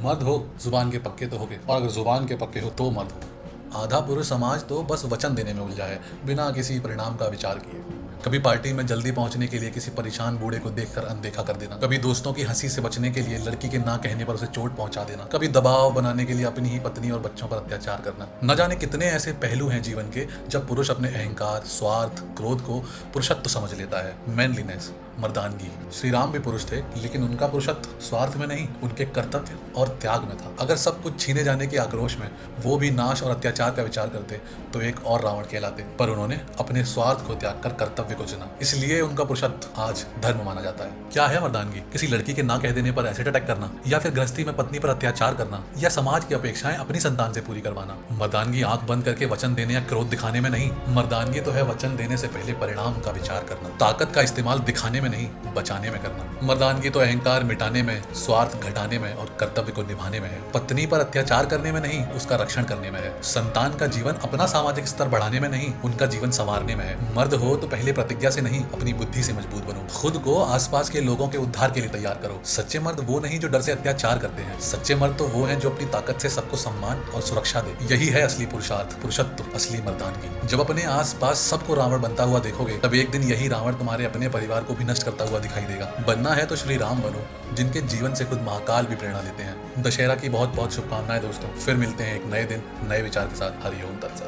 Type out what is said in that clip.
मर्द हो जुबान के पक्के तो होगे, और अगर जुबान के पक्के हो तो मर्द हो। आधा पुरुष समाज तो बस वचन देने में उलझा है, बिना किसी परिणाम का विचार किए। कभी पार्टी में जल्दी पहुंचने के लिए किसी परेशान बूढ़े को देखकर अनदेखा कर देना, कभी दोस्तों की हंसी से बचने के लिए लड़की के ना कहने पर उसे चोट पहुंचा देना, कभी दबाव बनाने के लिए अपनी ही पत्नी और बच्चों पर अत्याचार करना। न जाने कितने ऐसे पहलू हैं जीवन के जब पुरुष अपने अहंकार, स्वार्थ, क्रोध को पुरुषत्व समझ लेता है, मैनलीनेस, मर्दानगी। श्री राम भी पुरुष थे, लेकिन उनका पुरुषत्व स्वार्थ में नहीं, उनके कर्तव्य और त्याग में था। अगर सब कुछ छीने जाने के आक्रोश में वो भी नाश और अत्याचार का विचार करते तो एक और रावण कहलाते, पर उन्होंने अपने स्वार्थ को त्याग कर कर्तव्य को चुना, इसलिए उनका पुरुषत्व आज धर्म माना जाता है। क्या है मर्दानगी? किसी लड़की के ना कह देने पर एसिड अटैक करना, या फिर गृहस्थी में पत्नी पर अत्याचार करना, या समाज की अपेक्षाएं अपनी संतान से पूरी करवाना। मर्दानगी आंख बंद करके वचन देने या क्रोध दिखाने में नहीं, मर्दानगी तो है वचन देने से पहले परिणाम का विचार करना, ताकत का इस्तेमाल दिखाने में नहीं, बचाने में करना। मर्दानगी तो अहंकार मिटाने में, स्वार्थ घटाने में और कर्तव्य को निभाने में है। पत्नी पर अत्याचार करने में नहीं, उसका रक्षण करने में है। संतान का जीवन अपना सामाजिक स्तर बढ़ाने में नहीं, उनका जीवन संवारने में है। मर्द हो तो पहले प्रतिज्ञा से नहीं, अपनी बुद्धि से मजबूत बनो। खुद को आसपास के लोगों के उद्धार के लिए तैयार करो। सच्चे मर्द वो नहीं जो डर से अत्याचार करते हैं, सच्चे मर्द तो वो हैं जो अपनी ताकत से सबको सम्मान और सुरक्षा दे। यही है असली पुरुषार्थ, पुरुषत्व, असली मर्दानगी। जब अपने आसपास सबको रावण बनता हुआ देखोगे, तब एक दिन यही रावण तुम्हारे अपने परिवार को भी नष्ट करता हुआ दिखाई देगा। बनना है तो श्री राम बनो, जिनके जीवन से खुद महाकाल भी प्रेरणा लेते हैं। दशहरा की बहुत बहुत शुभकामनाएं दोस्तों। फिर मिलते हैं एक नए दिन, नए विचार के साथ। हरिओम तत्सत।